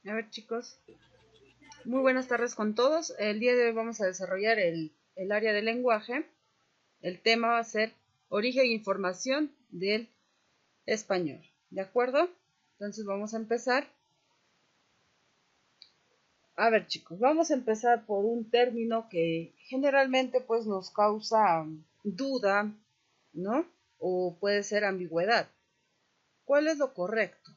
A ver, chicos, muy buenas tardes con todos. El día de hoy vamos a desarrollar el área del lenguaje. El tema va a ser origen e información del español. ¿De acuerdo? Entonces vamos a empezar. A ver, chicos, vamos a empezar por un término que generalmente pues nos causa duda, ¿no? O puede ser ambigüedad. ¿Cuál es lo correcto?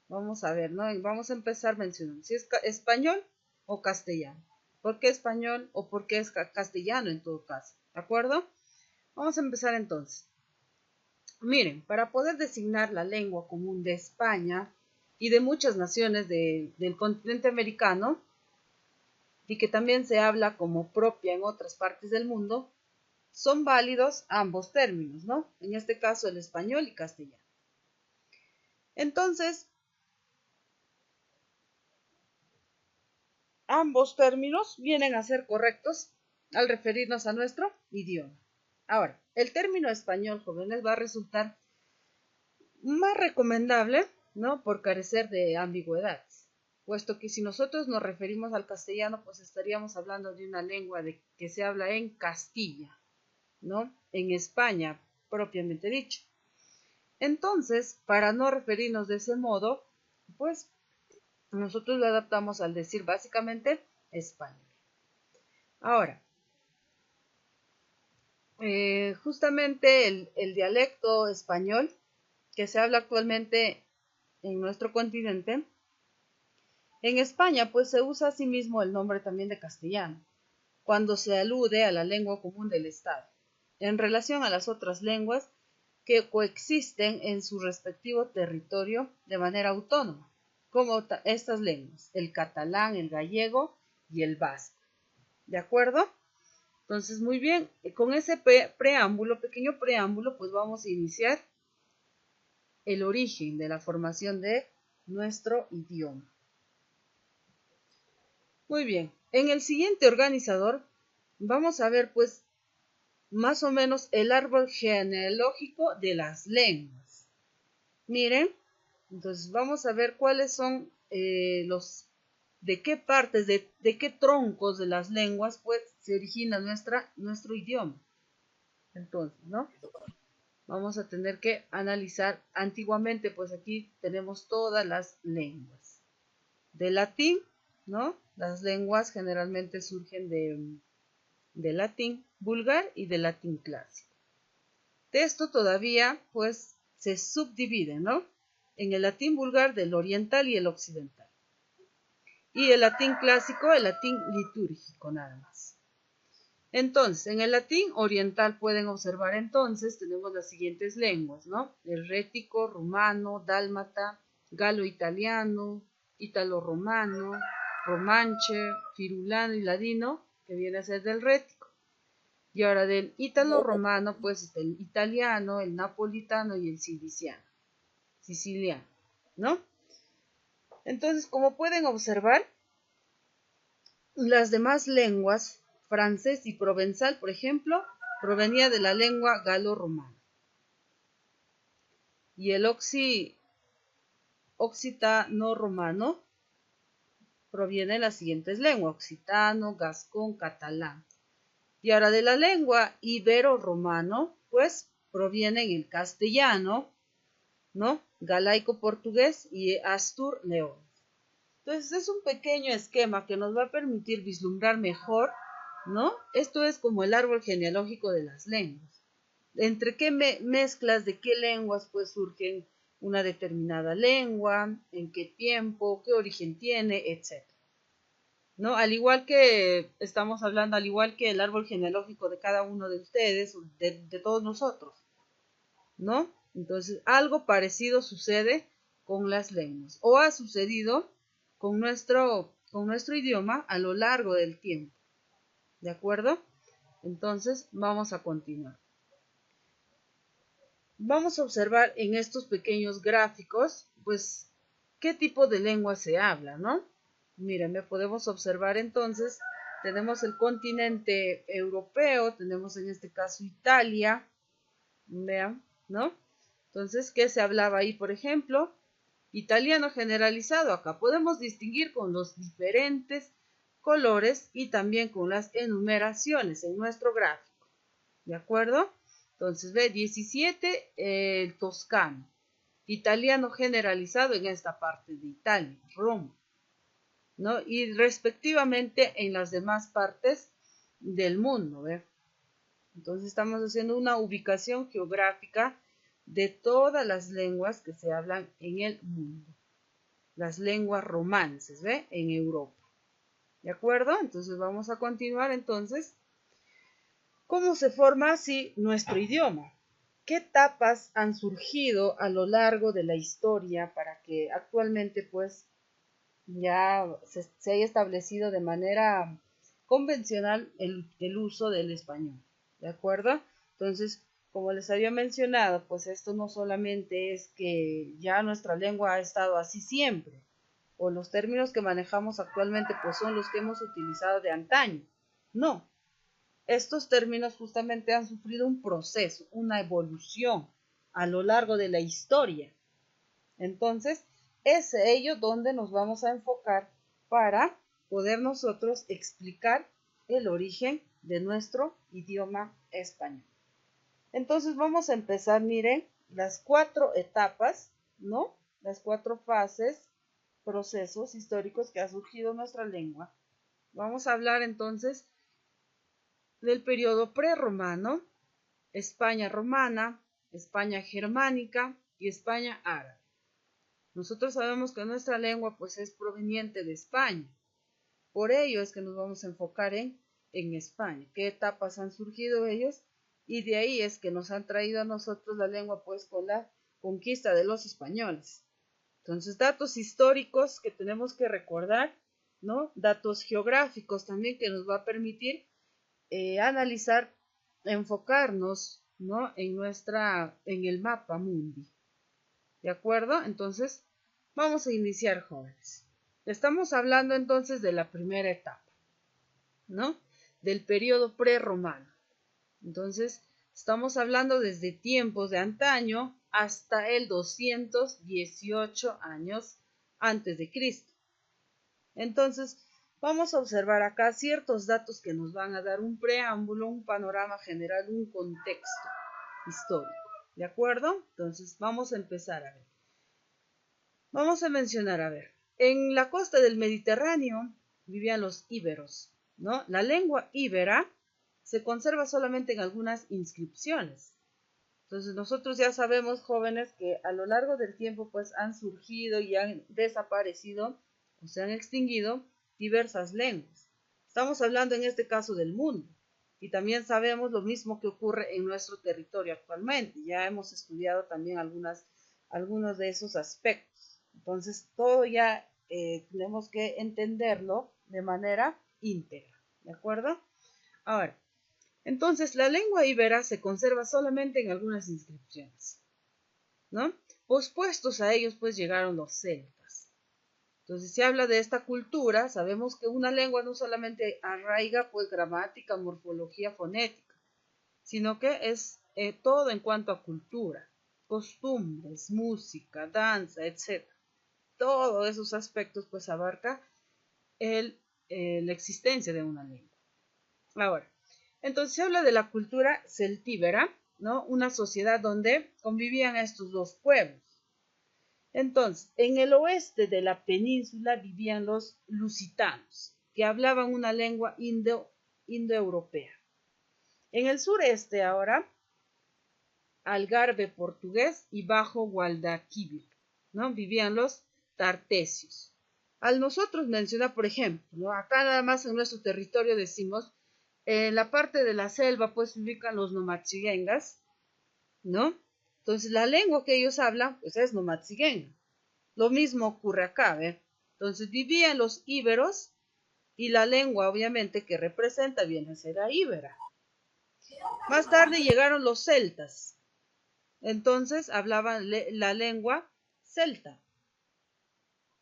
Vamos a ver, ¿no? Vamos a empezar mencionando si es español o castellano. ¿Por qué español o por qué es castellano en todo caso? ¿De acuerdo? Vamos a empezar entonces. Miren, para poder designar la lengua común de España y de muchas naciones del continente americano, y que también se habla como propia en otras partes del mundo, son válidos ambos términos, ¿no? En este caso el español y castellano. Entonces, ambos términos vienen a ser correctos al referirnos a nuestro idioma. Ahora, el término español, jóvenes, va a resultar más recomendable, ¿no? Por carecer de ambigüedades, puesto que si nosotros nos referimos al castellano, pues estaríamos hablando de una lengua que se habla en Castilla, ¿no? En España, propiamente dicho. Entonces, para no referirnos de ese modo, pues nosotros lo adaptamos al decir básicamente español. Ahora, justamente el dialecto español que se habla actualmente en nuestro continente, en España pues se usa asimismo el nombre también de castellano, cuando se alude a la lengua común del Estado, en relación a las otras lenguas que coexisten en su respectivo territorio de manera autónoma, como estas lenguas, el catalán, el gallego y el vasco. ¿De acuerdo? Entonces, muy bien, con ese preámbulo, pequeño preámbulo, pues vamos a iniciar el origen de la formación de nuestro idioma. Muy bien, en el siguiente organizador vamos a ver pues más o menos el árbol genealógico de las lenguas. Miren, entonces vamos a ver cuáles son de qué partes, de qué troncos de las lenguas pues se origina nuestro idioma. Entonces, ¿no? Vamos a tener que analizar antiguamente, pues aquí tenemos todas las lenguas. De latín, ¿no? Las lenguas generalmente surgen de latín vulgar y de latín clásico. De esto todavía, pues, se subdivide, ¿no? En el latín vulgar del oriental y el occidental. Y el latín clásico, el latín litúrgico, nada más. Entonces, en el latín oriental pueden observar entonces, tenemos las siguientes lenguas, ¿no? El rético, rumano, dálmata, galo-italiano, ítalo-romano, romanche, firulano y ladino, que viene a ser del rético. Y ahora del ítalo-romano, pues está el italiano, el napolitano y el siciliano, ¿no? Entonces, como pueden observar, las demás lenguas, francés y provenzal, por ejemplo, provenía de la lengua galo-romana. Y el occitano-romano proviene de las siguientes lenguas: occitano, gascón, catalán. Y ahora de la lengua ibero-romano, pues provienen el castellano, ¿no? Galaico-portugués y astur-león. Entonces es un pequeño esquema que nos va a permitir vislumbrar mejor, ¿no? Esto es como el árbol genealógico de las lenguas. ¿Entre qué mezclas de qué lenguas pues surgen una determinada lengua? ¿En qué tiempo? ¿Qué origen tiene? Etcétera. ¿No? Al igual que estamos hablando, al igual que el árbol genealógico de cada uno de ustedes, de todos nosotros, ¿no? Entonces, algo parecido sucede con las lenguas, o ha sucedido con nuestro idioma a lo largo del tiempo. ¿De acuerdo? Entonces, vamos a continuar. Vamos a observar en estos pequeños gráficos, pues, qué tipo de lengua se habla, ¿no? Miren, podemos observar entonces, tenemos el continente europeo, tenemos en este caso Italia, vean, ¿no? Entonces, ¿qué se hablaba ahí, por ejemplo? Italiano generalizado, acá podemos distinguir con los diferentes colores y también con las enumeraciones en nuestro gráfico. ¿De acuerdo? Entonces, ve 17, el toscano. Italiano generalizado en esta parte de Italia, Roma, ¿no? Y respectivamente en las demás partes del mundo, ¿ve? Entonces estamos haciendo una ubicación geográfica de todas las lenguas que se hablan en el mundo. Las lenguas romances, ¿ve? En Europa. ¿De acuerdo? Entonces vamos a continuar entonces. ¿Cómo se forma así nuestro idioma? ¿Qué etapas han surgido a lo largo de la historia para que actualmente pues ya se haya establecido de manera convencional el uso del español? ¿De acuerdo? Entonces, como les había mencionado, pues esto no solamente es que ya nuestra lengua ha estado así siempre, o los términos que manejamos actualmente pues son los que hemos utilizado de antaño. No, estos términos justamente han sufrido un proceso, una evolución a lo largo de la historia. Entonces, es ello donde nos vamos a enfocar para poder nosotros explicar el origen de nuestro idioma español. Entonces vamos a empezar, miren, las 4 etapas, ¿no? Las 4 fases, procesos históricos que ha surgido nuestra lengua. Vamos a hablar entonces del periodo prerromano, España romana, España germánica y España árabe. Nosotros sabemos que nuestra lengua pues es proveniente de España. Por ello es que nos vamos a enfocar en España. ¿Qué etapas han surgido ellos? Y de ahí es que nos han traído a nosotros la lengua pues con la conquista de los españoles. Entonces, datos históricos que tenemos que recordar, ¿no? Datos geográficos también que nos va a permitir analizar, enfocarnos, ¿no? En el mapa mundi. ¿De acuerdo? Entonces, vamos a iniciar, jóvenes. Estamos hablando entonces de la primera etapa, ¿no? Del periodo prerromano. Entonces, estamos hablando desde tiempos de antaño hasta el 218 años antes de Cristo. Entonces, vamos a observar acá ciertos datos que nos van a dar un preámbulo, un panorama general, un contexto histórico. ¿De acuerdo? Entonces, vamos a empezar a ver. Vamos a mencionar, a ver, en la costa del Mediterráneo vivían los íberos, ¿no? La lengua íbera se conserva solamente en algunas inscripciones. Entonces nosotros ya sabemos, jóvenes, que a lo largo del tiempo pues han surgido y han desaparecido o se han extinguido diversas lenguas. Estamos hablando en este caso del mundo y también sabemos lo mismo que ocurre en nuestro territorio actualmente. Ya hemos estudiado también algunos de esos aspectos. Entonces todo ya tenemos que entenderlo de manera íntegra, ¿de acuerdo? Ahora, entonces, la lengua íbera se conserva solamente en algunas inscripciones, ¿no? Pospuestos a ellos, pues llegaron los celtas. Entonces, se habla de esta cultura, sabemos que una lengua no solamente arraiga, pues, gramática, morfología, fonética, sino que es todo en cuanto a cultura, costumbres, música, danza, etc. Todos esos aspectos, pues, abarca la existencia de una lengua. Ahora, entonces se habla de la cultura celtíbera, ¿no? Una sociedad donde convivían estos dos pueblos. Entonces, en el oeste de la península vivían los lusitanos, que hablaban una lengua indoeuropea. En el sureste ahora, algarve portugués y bajo Guadalquivir, ¿no? Vivían los tartesios. Al nosotros mencionar, por ejemplo, ¿no? Acá nada más en nuestro territorio decimos en la parte de la selva, pues se ubican los nomachigengas, ¿no? Entonces, la lengua que ellos hablan, pues es nomachigenga. Lo mismo ocurre acá, ¿ve? Entonces, vivían los íberos y la lengua, obviamente, que representa viene a ser la íbera. Más tarde llegaron los celtas. Entonces, hablaban la lengua celta.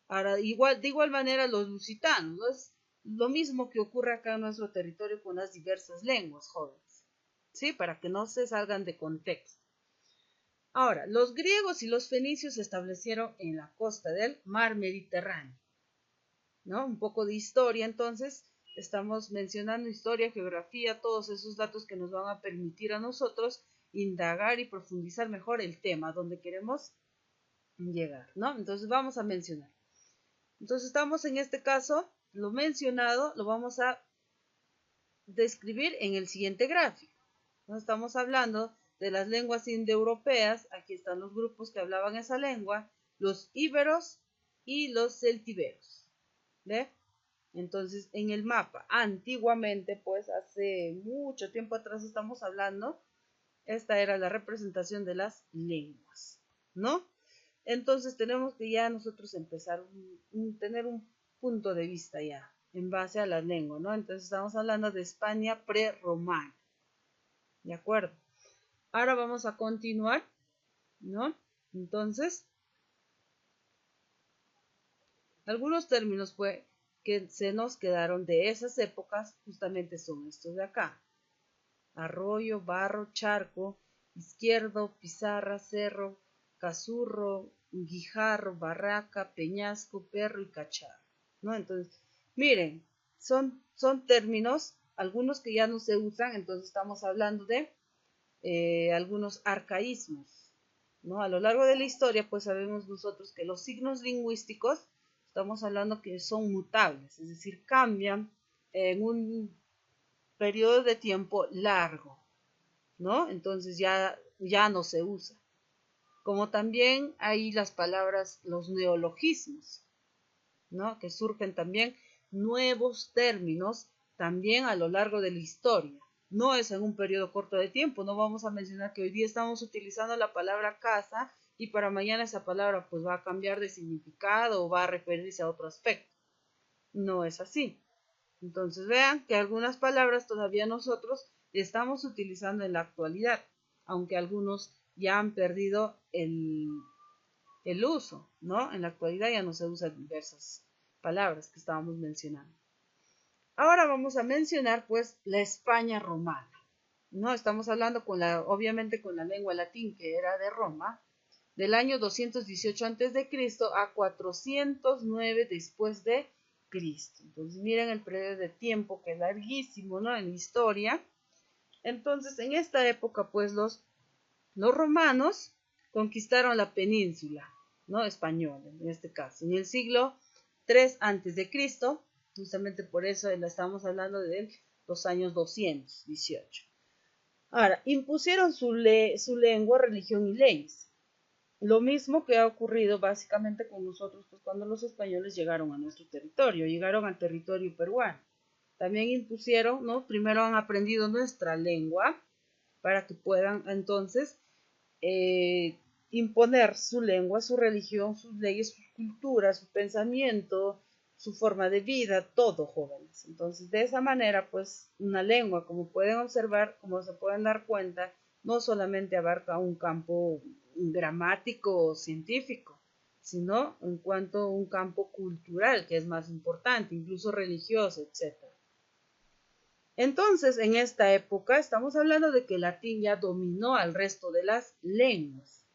Ahora, de igual manera, los lusitanos, ¿no? Es lo mismo que ocurre acá en nuestro territorio con las diversas lenguas, jóvenes. ¿Sí? Para que no se salgan de contexto. Ahora, los griegos y los fenicios se establecieron en la costa del mar Mediterráneo, ¿no? Un poco de historia, entonces, estamos mencionando historia, geografía, todos esos datos que nos van a permitir a nosotros indagar y profundizar mejor el tema donde queremos llegar, ¿no? Entonces vamos a mencionar. Entonces estamos en este caso, lo mencionado, lo vamos a describir en el siguiente gráfico. ¿No? Estamos hablando de las lenguas indoeuropeas, aquí están los grupos que hablaban esa lengua, los íberos y los celtíberos. ¿Ve? Entonces, en el mapa, antiguamente, pues hace mucho tiempo atrás estamos hablando, esta era la representación de las lenguas, ¿no? Entonces tenemos que ya nosotros empezar tener un punto de vista ya en base a la lengua, ¿no? Entonces estamos hablando de España prerromana, ¿de acuerdo? Ahora vamos a continuar, ¿no? Entonces, algunos términos pues, que se nos quedaron de esas épocas justamente son estos de acá. Arroyo, barro, charco, izquierdo, pizarra, cerro, cazurro, guijarro, barraca, peñasco, perro y cacharro, ¿no? Entonces, miren, son términos, algunos que ya no se usan, entonces estamos hablando de algunos arcaísmos, ¿no? A lo largo de la historia, pues sabemos nosotros que los signos lingüísticos, estamos hablando que son mutables, es decir, cambian en un periodo de tiempo largo, ¿no? Entonces ya no se usa. Como también hay las palabras, los neologismos, ¿no? Que surgen también nuevos términos también a lo largo de la historia. No es en un periodo corto de tiempo. No vamos a mencionar que hoy día estamos utilizando la palabra casa y para mañana esa palabra pues va a cambiar de significado o va a referirse a otro aspecto. No es así. Entonces vean que algunas palabras todavía nosotros estamos utilizando en la actualidad, aunque algunos ya han perdido el uso, ¿no? En la actualidad ya no se usan diversas palabras que estábamos mencionando. Ahora vamos a mencionar pues la España romana, ¿no? Estamos hablando obviamente con la lengua latín que era de Roma, del año 218 a.C. a 409 después de Cristo. Entonces miren el periodo de tiempo que es larguísimo, ¿no? En la historia. Entonces en esta época pues los romanos conquistaron la península, ¿no? Española en este caso. En el siglo 3 a.C., justamente por eso estamos hablando de los años 218. Ahora, impusieron su lengua, religión y leyes. Lo mismo que ha ocurrido básicamente con nosotros pues, cuando los españoles llegaron a nuestro territorio, llegaron al territorio peruano. También impusieron, ¿no? Primero han aprendido nuestra lengua para que puedan entonces imponer su lengua, su religión, sus leyes, su cultura, su pensamiento, su forma de vida, todo, jóvenes. Entonces, de esa manera, pues, una lengua, como pueden observar, como se pueden dar cuenta, no solamente abarca un campo gramático o científico, sino en cuanto a un campo cultural, que es más importante, incluso religioso, etc. Entonces, en esta época, estamos hablando de que el latín ya dominó al resto de las lenguas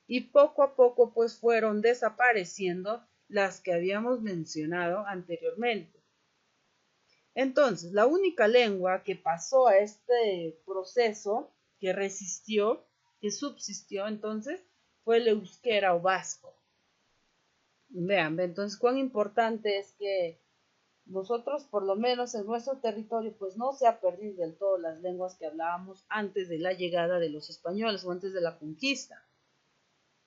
y poco a poco pues fueron desapareciendo las que habíamos mencionado anteriormente. Entonces, la única lengua que pasó a este proceso, que resistió, que subsistió entonces, fue el euskera o vasco. Vean, entonces cuán importante es que nosotros, por lo menos en nuestro territorio, pues no se ha perdido del todo las lenguas que hablábamos antes de la llegada de los españoles o antes de la conquista,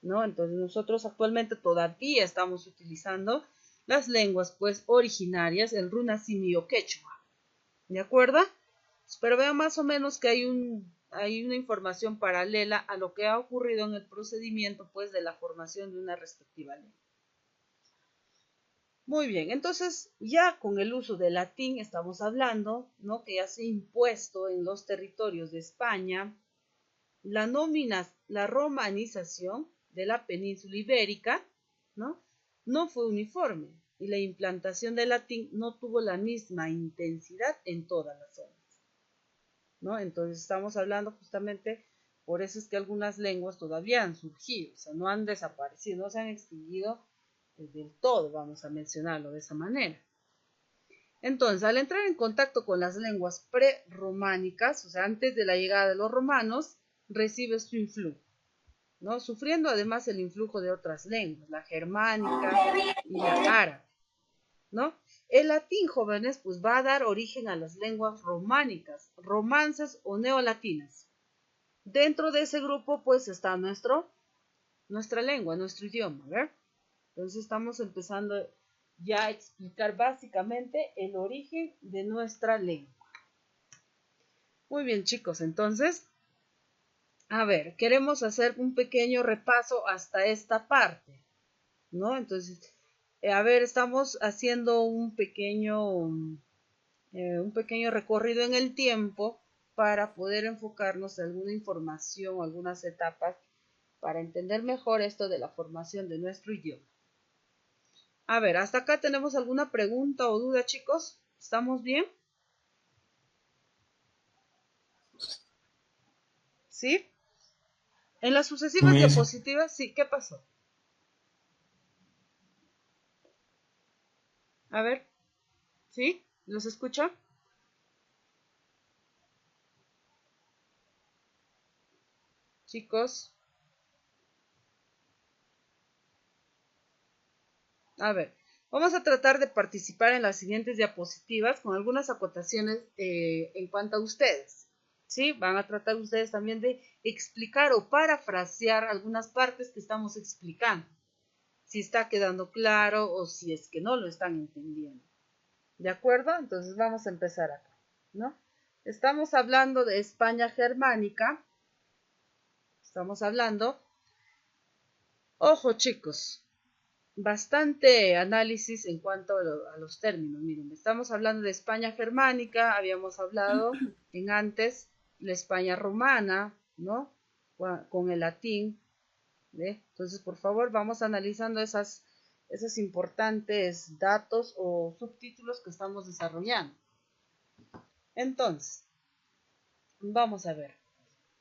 ¿no? Entonces nosotros actualmente todavía estamos utilizando las lenguas pues originarias, el runasimi o quechua, ¿de acuerdo? Pero vean más o menos que hay una información paralela a lo que ha ocurrido en el procedimiento pues de la formación de una respectiva lengua. Muy bien, entonces ya con el uso del latín estamos hablando, ¿no? Que ya se ha impuesto en los territorios de España la romanización de la península ibérica, ¿no? No fue uniforme y la implantación del latín no tuvo la misma intensidad en todas las zonas, ¿no? Entonces estamos hablando justamente Por eso es que algunas lenguas todavía han surgido, o sea, no han desaparecido, no se han extinguido del todo, vamos a mencionarlo de esa manera. Entonces, al entrar en contacto con las lenguas prerrománicas, o sea, antes de la llegada de los romanos, recibe su influjo, ¿no? Sufriendo además el influjo de otras lenguas, la germánica y la árabe, ¿no? El latín, jóvenes, pues va a dar origen a las lenguas románicas, romances o neolatinas. Dentro de ese grupo, pues está nuestra lengua, nuestro idioma, ¿ver? Entonces estamos empezando ya a explicar básicamente el origen de nuestra lengua. Muy bien, chicos, entonces, a ver, queremos hacer un pequeño repaso hasta esta parte, ¿no? Entonces, a ver, estamos haciendo un pequeño recorrido en el tiempo para poder enfocarnos en alguna información, algunas etapas, para entender mejor esto de la formación de nuestro idioma. A ver, ¿hasta acá tenemos alguna pregunta o duda, chicos? ¿Estamos bien? ¿Sí? En las sucesivas diapositivas, sí, ¿qué pasó? A ver, ¿sí? ¿Los escucha? Chicos. A ver, vamos a tratar de participar en las siguientes diapositivas con algunas acotaciones en cuanto a ustedes. ¿Sí? Van a tratar ustedes también de explicar o parafrasear algunas partes que estamos explicando. Si está quedando claro o si es que no lo están entendiendo. ¿De acuerdo? Entonces vamos a empezar acá, ¿no? Estamos hablando de España germánica. Estamos hablando. Ojo, chicos. Bastante análisis en cuanto a los términos. Miren, estamos hablando de España germánica, habíamos hablado en antes la España romana, ¿no? Con el latín, ¿ve? Entonces, por favor, vamos analizando esos importantes datos o subtítulos que estamos desarrollando. Entonces, vamos a ver.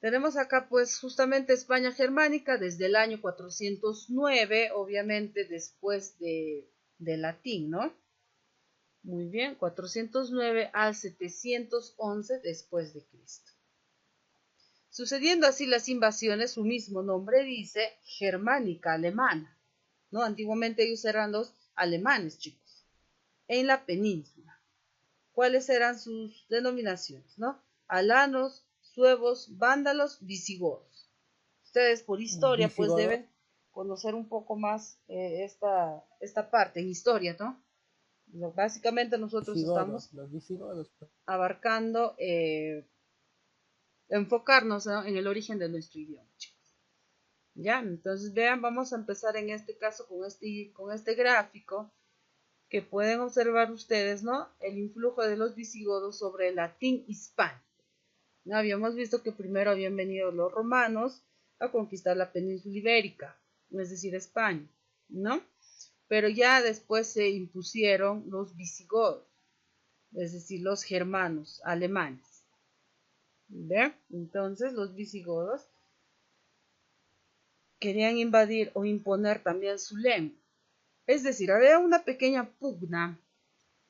Tenemos acá pues justamente España germánica desde el año 409, obviamente después de latín, ¿no? Muy bien, 409 al 711 después de Cristo. Sucediendo así las invasiones, su mismo nombre dice germánica, alemana, ¿no? Antiguamente ellos eran los alemanes, chicos, en la península. ¿Cuáles eran sus denominaciones, no? Alanos, suevos, vándalos, visigodos. Ustedes por historia pues deben conocer un poco más esta parte en historia, ¿no? Básicamente nosotros estamos abarcando, enfocarnos, ¿no?, en el origen de nuestro idioma, chicos. Ya, entonces vean, vamos a empezar en este caso con este gráfico que pueden observar ustedes, ¿no? El influjo de los visigodos sobre el latín hispánico. ¿No? Habíamos visto que primero habían venido los romanos a conquistar la península ibérica, es decir, España, ¿no? Pero ya después se impusieron los visigodos, es decir, los germanos, alemanes. ¿Ve? Entonces los visigodos querían invadir o imponer también su lengua. Es decir, había una pequeña pugna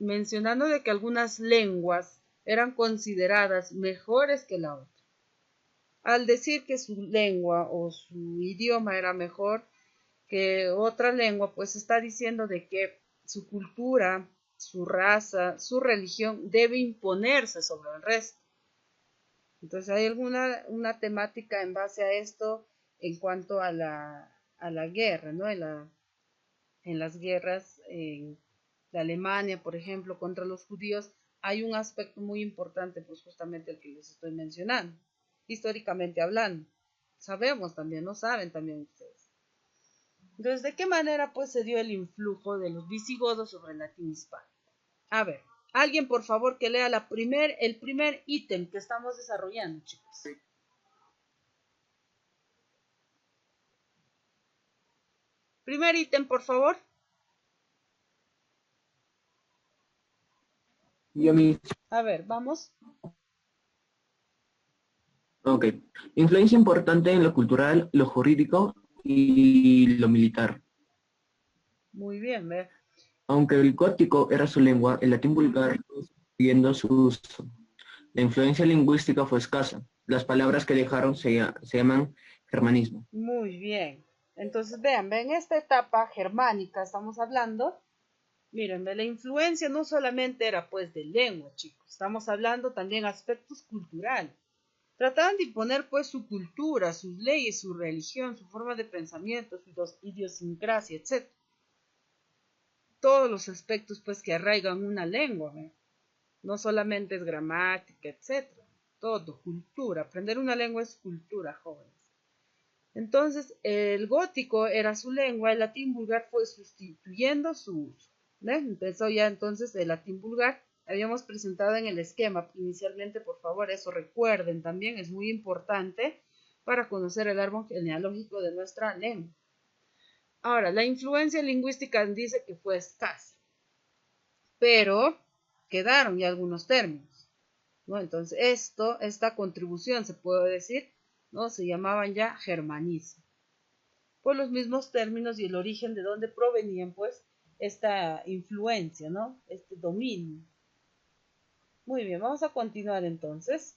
mencionando de que algunas lenguas eran consideradas mejores que la otra. Al decir que su lengua o su idioma era mejor que otra lengua, pues está diciendo de que su cultura, su raza, su religión debe imponerse sobre el resto. Entonces, ¿hay una temática en base a esto en cuanto a la guerra, ¿no? En las guerras de Alemania, por ejemplo, contra los judíos, hay un aspecto muy importante, pues justamente el que les estoy mencionando, históricamente hablando. Sabemos también, ¿no? Saben también ustedes. Entonces, ¿de qué manera pues se dio el influjo de los visigodos sobre el latín hispánico? A ver, alguien por favor que lea el primer ítem que estamos desarrollando, chicos. Primer ítem, por favor. A ver, vamos. Ok. Influencia importante en lo cultural, lo jurídico y lo militar. Muy bien, ¿ve? Aunque el gótico era su lengua, el latín vulgar fue siguiendo su uso. La influencia lingüística fue escasa. Las palabras que dejaron se llaman germanismo. Muy bien. Entonces, vean, ven esta etapa germánica, estamos hablando. Miren, de la influencia no solamente era pues de lengua, chicos, estamos hablando también aspectos culturales. Trataban de imponer pues su cultura, sus leyes, su religión, su forma de pensamiento, su idiosincrasia, etc. Todos los aspectos pues que arraigan una lengua, ¿ve? No solamente es gramática, etc. Todo, cultura. Aprender una lengua es cultura, jóvenes. Entonces, el gótico era su lengua, el latín vulgar fue sustituyendo su uso. ¿Ve? Empezó ya entonces el latín vulgar. Habíamos presentado en el esquema inicialmente, por favor, eso recuerden también, es muy importante para conocer el árbol genealógico de nuestra lengua. Ahora, la influencia lingüística dice que fue escasa, pero quedaron ya algunos términos, ¿no? Entonces, esta contribución se puede decir, ¿no? Se llamaban ya germanismo por los mismos términos y el origen de donde provenían, pues, esta influencia, ¿no? Este dominio. Muy bien, vamos a continuar entonces.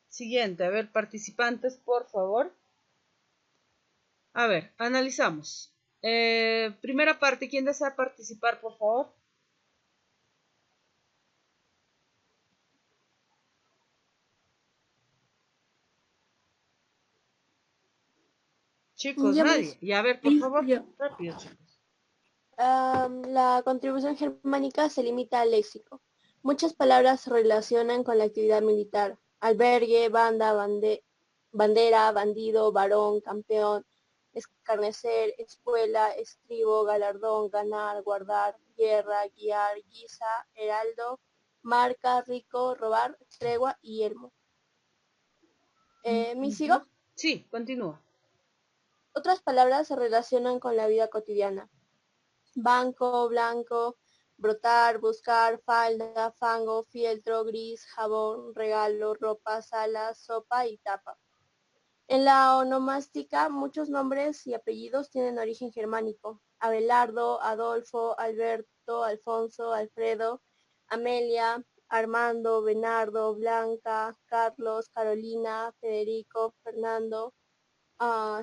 Siguiente, a ver, participantes, por favor. A ver, analizamos. Primera parte, ¿quién desea participar, por favor? Chicos, Ya, nadie. Miss. Y a ver, por Sí, favor, yo. rápido, chicos. La contribución germánica se limita al léxico. Muchas palabras se relacionan con la actividad militar. Albergue, banda, bandera, bandido, varón, campeón, escarnecer, escuela, estribo, galardón, ganar, guardar, guerra, guiar, guisa, heraldo, marca, rico, robar, tregua y yelmo. ¿Me sigo? Ujú. Sí, continúa. Otras palabras se relacionan con la vida cotidiana. Banco, blanco, brotar, buscar, falda, fango, fieltro, gris, jabón, regalo, ropa, sala, sopa y tapa. En la onomástica, muchos nombres y apellidos tienen origen germánico. Abelardo, Adolfo, Alberto, Alfonso, Alfredo, Amelia, Armando, Bernardo, Blanca, Carlos, Carolina, Federico, Fernando,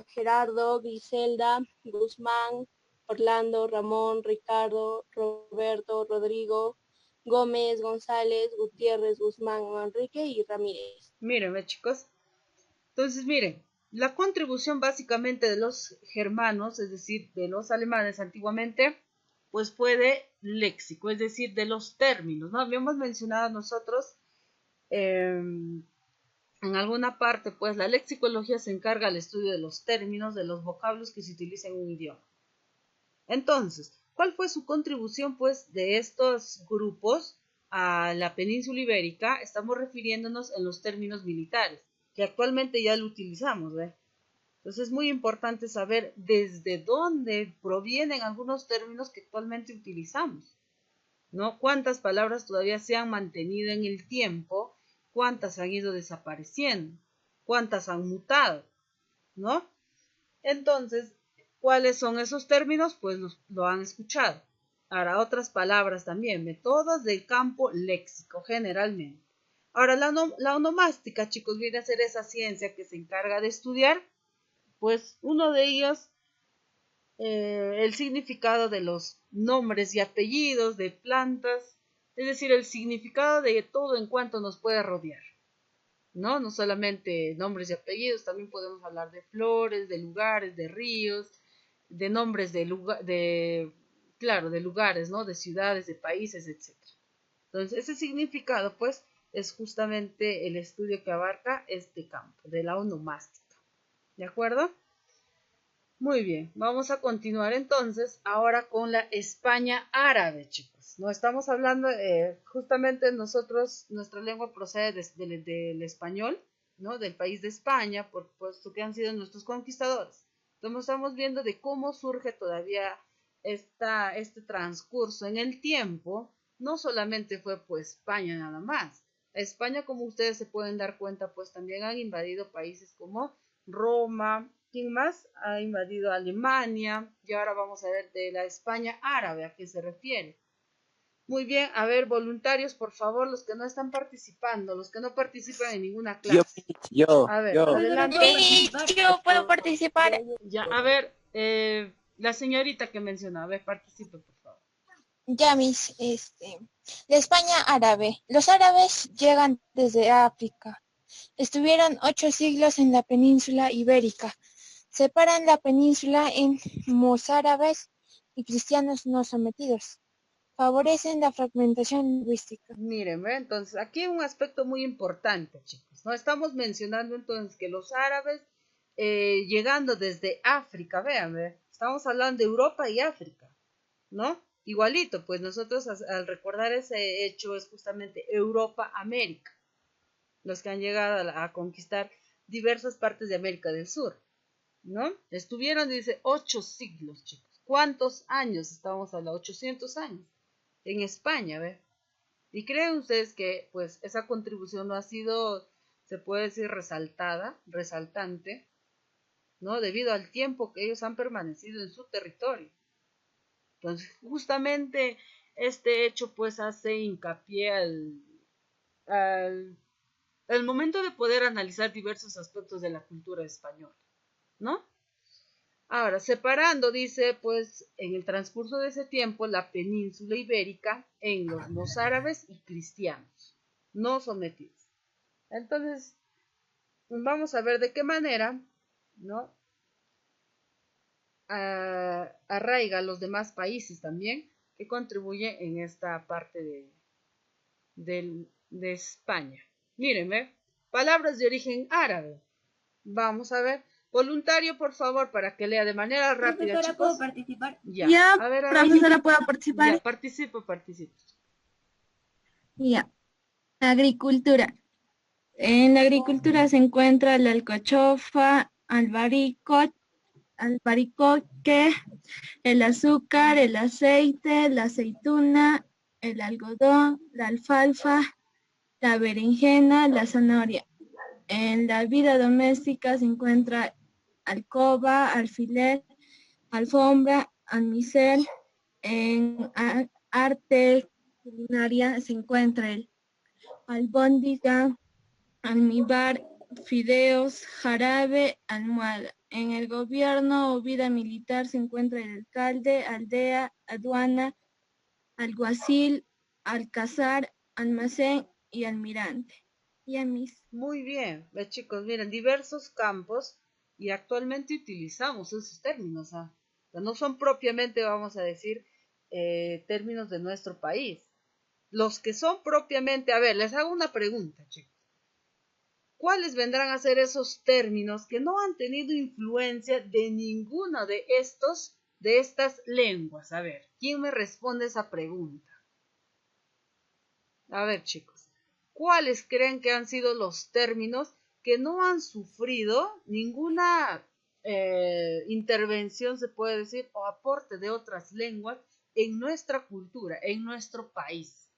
Gerardo, Griselda, Guzmán, Orlando, Ramón, Ricardo, Roberto, Rodrigo, Gómez, González, Gutiérrez, Guzmán, Manrique y Ramírez. Miren, chicos. Entonces, miren, la contribución básicamente de los germanos, es decir, de los alemanes antiguamente, pues fue de léxico, es decir, de los términos, ¿no? Habíamos mencionado nosotros en alguna parte, pues la lexicología se encarga del estudio de los términos, de los vocablos que se utilizan en un idioma. Entonces, ¿cuál fue su contribución, pues, de estos grupos a la península ibérica? Estamos refiriéndonos en los términos militares, que actualmente ya lo utilizamos, ¿ve? Entonces es muy importante saber desde dónde provienen algunos términos que actualmente utilizamos, ¿no? Cuántas palabras todavía se han mantenido en el tiempo, cuántas han ido desapareciendo, cuántas han mutado, ¿no? Entonces, ¿cuáles son esos términos? Pues lo han escuchado. Ahora, otras palabras también, todas del campo léxico, generalmente. Ahora, la onomástica, chicos, viene a ser esa ciencia que se encarga de estudiar, pues uno de ellos, el significado de los nombres y apellidos de plantas, es decir, el significado de todo en cuanto nos puede rodear, ¿no? No solamente nombres y apellidos, también podemos hablar de flores, de lugares, de ríos, de nombres claro, de lugares, ¿no? De ciudades, de países, etc. Entonces, ese significado, pues, es justamente el estudio que abarca este campo de la onomástica. ¿De acuerdo? Muy bien, vamos a continuar entonces ahora con la España árabe, chicos. No estamos hablando, justamente nosotros, nuestra lengua procede del español, ¿no? Del país de España, por puesto que han sido nuestros conquistadores. Entonces estamos viendo de cómo surge todavía este transcurso en el tiempo. No solamente fue pues España nada más, España, como ustedes se pueden dar cuenta, pues también han invadido países como Roma. ¿Quién más? Ha invadido Alemania. Y ahora vamos a ver de la España árabe, ¿a qué se refiere? Muy bien, a ver, voluntarios, por favor, los que no están participando, los que no participan en ninguna clase. A ver, adelante. Yo puedo participar. Ya, a ver, la señorita que mencionó, a ver, participe, por favor. Ya, la España árabe. Los árabes llegan desde África. Estuvieron 8 siglos en la península ibérica. Separan la península en mozárabes y cristianos no sometidos. Favorecen la fragmentación lingüística. Miren, ¿ve? Entonces, aquí hay un aspecto muy importante, chicos, ¿no? Estamos mencionando entonces que los árabes llegando desde África, vean, ¿ve? Estamos hablando de Europa y África, ¿no? Igualito, pues nosotros al recordar ese hecho es justamente Europa-América, los que han llegado a conquistar diversas partes de América del Sur, ¿no? Estuvieron, dice, 8 siglos, chicos. ¿Cuántos años? Estamos hablando, 800 años en España, ¿ve? Y creen ustedes que pues esa contribución no ha sido, se puede decir, resaltante, ¿no? Debido al tiempo que ellos han permanecido en su territorio. Entonces, justamente este hecho pues hace hincapié al momento de poder analizar diversos aspectos de la cultura española, ¿no? Ahora, separando, dice, pues, en el transcurso de ese tiempo, la península ibérica en los árabes y cristianos, no sometidos. Entonces, vamos a ver de qué manera, ¿no? Arraiga a los demás países también, que contribuye en esta parte de España. Mírenme, palabras de origen árabe. Vamos a ver. Voluntario, por favor, para que lea de manera rápida, Profesora, chicos. ¿puedo participar? Ya, a ver, Profesora, ¿puedo participar? Ya, participo. Ya. Agricultura. En la agricultura se encuentra la alcachofa, albaricoque, el azúcar, el aceite, la aceituna, el algodón, la alfalfa, la berenjena, la zanahoria. En la vida doméstica se encuentra alcoba, alfiler, alfombra, almicel. En arte culinaria se encuentra el albóndiga, almíbar, fideos, jarabe, almohada. En el gobierno o vida militar se encuentra el alcalde, aldea, aduana, alguacil, alcázar, almacén y almirante. Y a mis. Muy bien, chicos, miren, diversos campos y actualmente utilizamos esos términos, ¿ah? O sea, no son propiamente, vamos a decir, términos de nuestro país. Los que son propiamente, a ver, les hago una pregunta, chicos. ¿Cuáles vendrán a ser esos términos que no han tenido influencia de ninguna de estas lenguas? A ver, ¿quién me responde esa pregunta? A ver, chicos, ¿cuáles creen que han sido los términos que no han sufrido ninguna intervención, se puede decir, o aporte de otras lenguas en nuestra cultura, en nuestro país?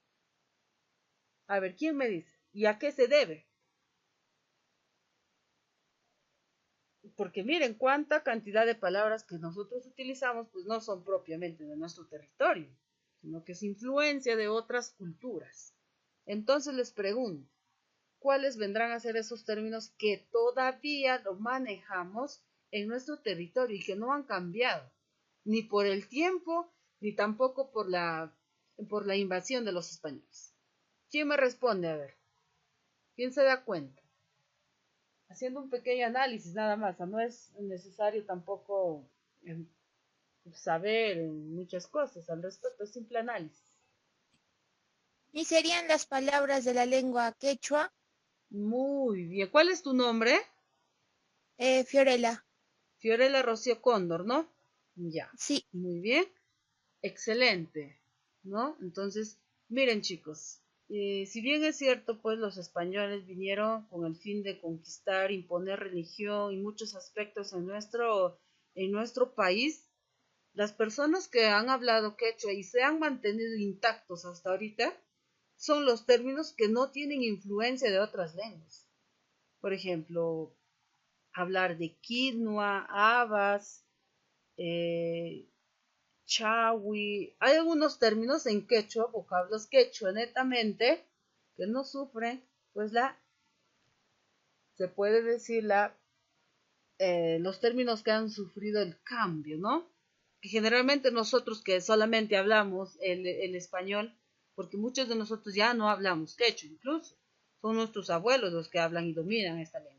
A ver, ¿quién me dice? ¿Y a qué se debe? Porque miren cuánta cantidad de palabras que nosotros utilizamos pues no son propiamente de nuestro territorio, sino que es influencia de otras culturas. Entonces les pregunto, ¿cuáles vendrán a ser esos términos que todavía lo manejamos en nuestro territorio y que no han cambiado, ni por el tiempo, ni tampoco por la invasión de los españoles? ¿Quién me responde? A ver, ¿quién se da cuenta? Haciendo un pequeño análisis nada más, no es necesario tampoco saber muchas cosas al respecto, es simple análisis. ¿Y serían las palabras de la lengua quechua? Muy bien, ¿cuál es tu nombre? Fiorella. Fiorella Rocío Cóndor, ¿no? Ya. Sí. Muy bien, excelente, ¿no? Entonces, miren chicos, si bien es cierto, pues los españoles vinieron con el fin de conquistar, imponer religión y muchos aspectos en nuestro país, las personas que han hablado quechua y se han mantenido intactos hasta ahorita, son los términos que no tienen influencia de otras lenguas. Por ejemplo, hablar de quinoa, habas, chawi. Hay algunos términos en quechua, vocablos quechua netamente, que no sufren, pues se puede decir los términos que han sufrido el cambio, ¿no? Que generalmente nosotros que solamente hablamos el español, porque muchos de nosotros ya no hablamos quechua incluso, son nuestros abuelos los que hablan y dominan esta lengua.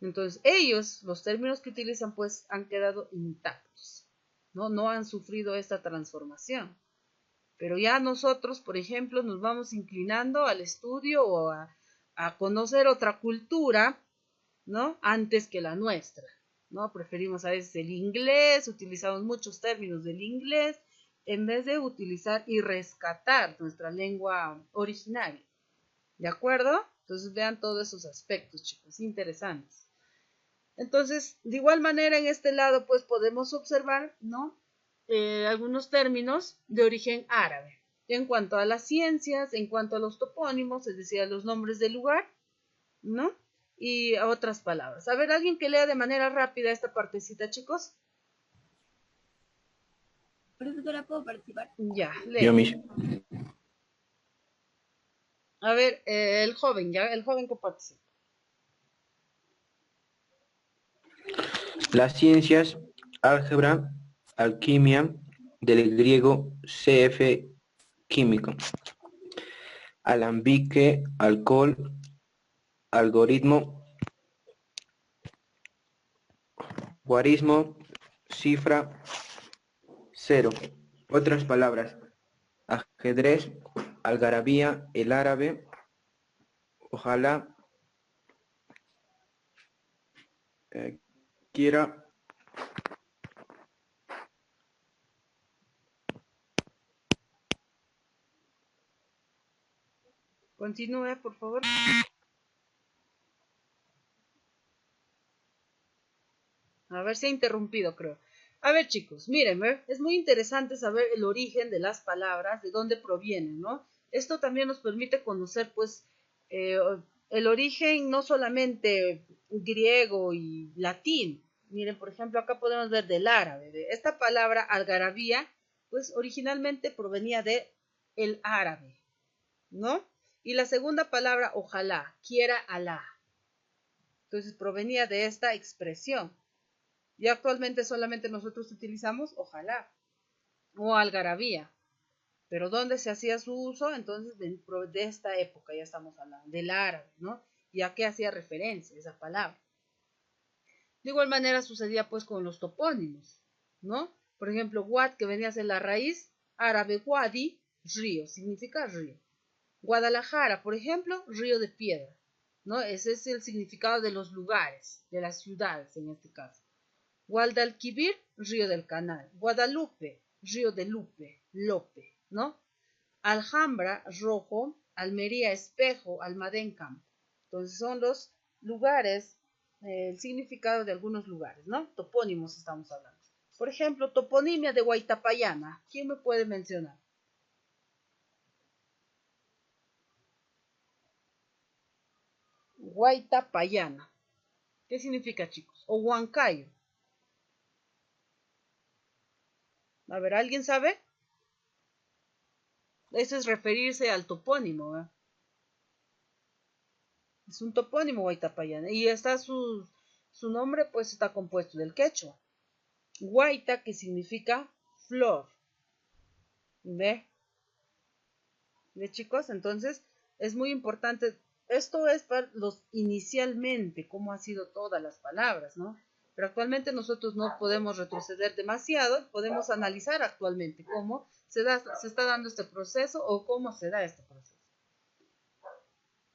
Entonces ellos, los términos que utilizan, pues han quedado intactos, ¿no? No han sufrido esta transformación. Pero ya nosotros, por ejemplo, nos vamos inclinando al estudio o a conocer otra cultura, ¿no? Antes que la nuestra, ¿no? Preferimos a veces el inglés, utilizamos muchos términos del inglés, en vez de utilizar y rescatar nuestra lengua originaria. ¿De acuerdo? Entonces vean todos esos aspectos, chicos, interesantes. Entonces, de igual manera, en este lado, pues podemos observar, ¿no? Algunos términos de origen árabe. En cuanto a las ciencias, en cuanto a los topónimos, es decir, a los nombres del lugar, ¿no? Y a otras palabras. A ver, alguien que lea de manera rápida esta partecita, chicos. Profesora, ¿puedo participar? Ya, Yo lee. mismo. A ver, el joven que participa. Las ciencias, álgebra, alquimia, del griego CF, químico, alambique, alcohol, algoritmo, guarismo, cifra, cero. Otras palabras, ajedrez, algarabía, el árabe, ojalá, quiera. Continúe, por favor. A ver, se ha interrumpido, creo. A ver, chicos, miren, es muy interesante saber el origen de las palabras, de dónde provienen, ¿no? Esto también nos permite conocer, pues, eh, el origen no solamente griego y latín. Miren, por ejemplo, acá podemos ver del árabe. Esta palabra algarabía, pues, originalmente provenía de el árabe, ¿no? Y la segunda palabra, ojalá, quiera Alá. Entonces, provenía de esta expresión. Y actualmente solamente nosotros utilizamos ojalá o algarabía. Pero ¿dónde se hacía su uso? Entonces de esta época ya estamos hablando, del árabe, ¿no? ¿Y a qué hacía referencia esa palabra? De igual manera sucedía pues con los topónimos, ¿no? Por ejemplo, Guad, que venía a ser la raíz árabe Wadi, río, significa río. Guadalajara, por ejemplo, río de piedra, ¿no? Ese es el significado de los lugares, de las ciudades en este caso. Guadalquivir, río del canal. Guadalupe, río de Lupe, Lope, ¿no? Alhambra, rojo. Almería, espejo. Almadén, campo. Entonces son los lugares, el significado de algunos lugares, ¿no? Topónimos estamos hablando. Por ejemplo, toponimia de Huaytapallana. ¿Quién me puede mencionar? Huaytapallana. ¿Qué significa, chicos? O Huancayo. A ver, ¿alguien sabe? Eso es referirse al topónimo, ¿eh? Es un topónimo Huaytapallana. Y está su nombre, pues está compuesto del quechua. Huayta, que significa flor. ¿Ve? ¿Ve, chicos? Entonces, es muy importante. Esto es para los inicialmente, cómo han sido todas las palabras, ¿no? Pero actualmente nosotros no podemos retroceder demasiado, podemos analizar actualmente cómo se está dando este proceso o cómo se da este proceso.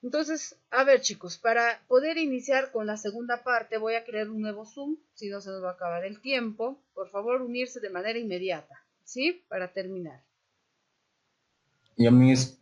Entonces, a ver chicos, para poder iniciar con la segunda parte voy a crear un nuevo Zoom, si no se nos va a acabar el tiempo. Por favor, unirse de manera inmediata, ¿sí? Para terminar. Ya mis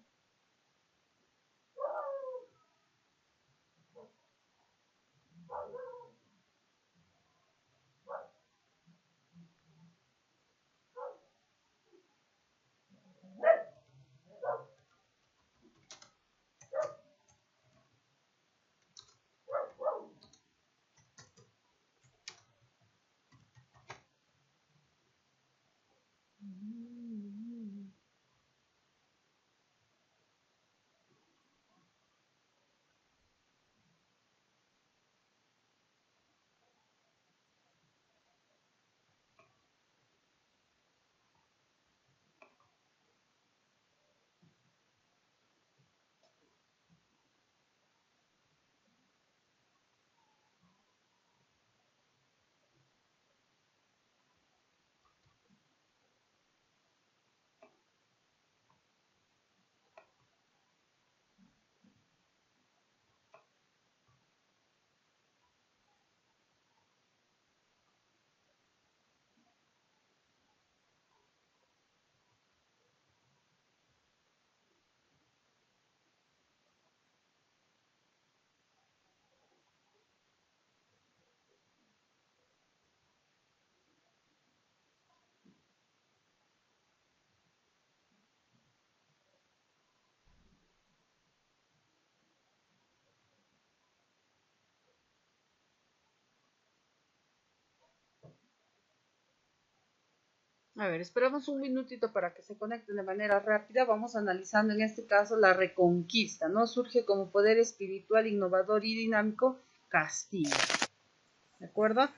A ver, esperamos un minutito para que se conecten de manera rápida. Vamos analizando en este caso la Reconquista, ¿no? Surge como poder espiritual, innovador y dinámico Castilla. ¿De acuerdo?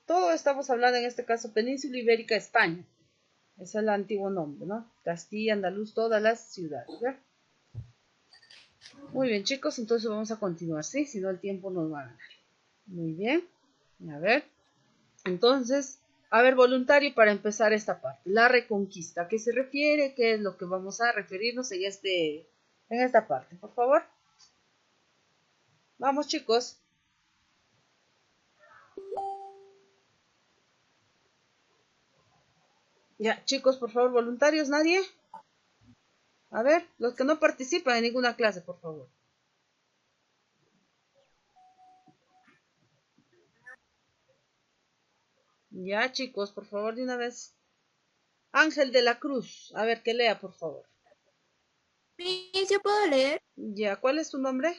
Todo estamos hablando en este caso Península Ibérica, España. Ese es el antiguo nombre, ¿no? Castilla, Andaluz, todas las ciudades, ¿ya? Muy bien, chicos, entonces vamos a continuar, ¿sí? Si no, el tiempo nos va a ganar. Muy bien. A ver. Entonces, a ver, voluntario para empezar esta parte. La Reconquista. ¿A qué se refiere? ¿Qué es lo que vamos a referirnos en esta parte? Por favor. Vamos, chicos. Ya, chicos, por favor, voluntarios, ¿nadie? A ver, los que no participan en ninguna clase, por favor. Ya, chicos, por favor, de una vez. Ángel de la Cruz. A ver, que lea, por favor. ¿Yo puedo leer? Ya, ¿cuál es tu nombre?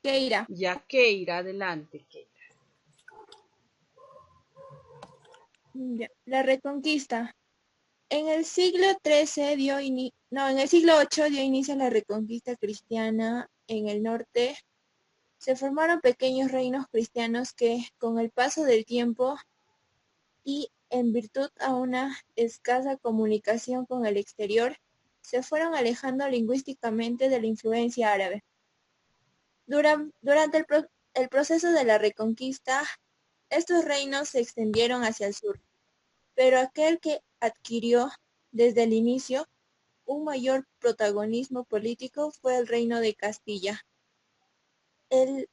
Keira. Ya, Keira, adelante, Keira. Ya. La Reconquista. En el siglo XIII en el siglo VIII dio inicio a la Reconquista cristiana en el norte. Se formaron pequeños reinos cristianos que, con el paso del tiempo y en virtud a una escasa comunicación con el exterior, se fueron alejando lingüísticamente de la influencia árabe. Durante el proceso de la Reconquista, estos reinos se extendieron hacia el sur, pero aquel que adquirió desde el inicio un mayor protagonismo político fue el Reino de Castilla. El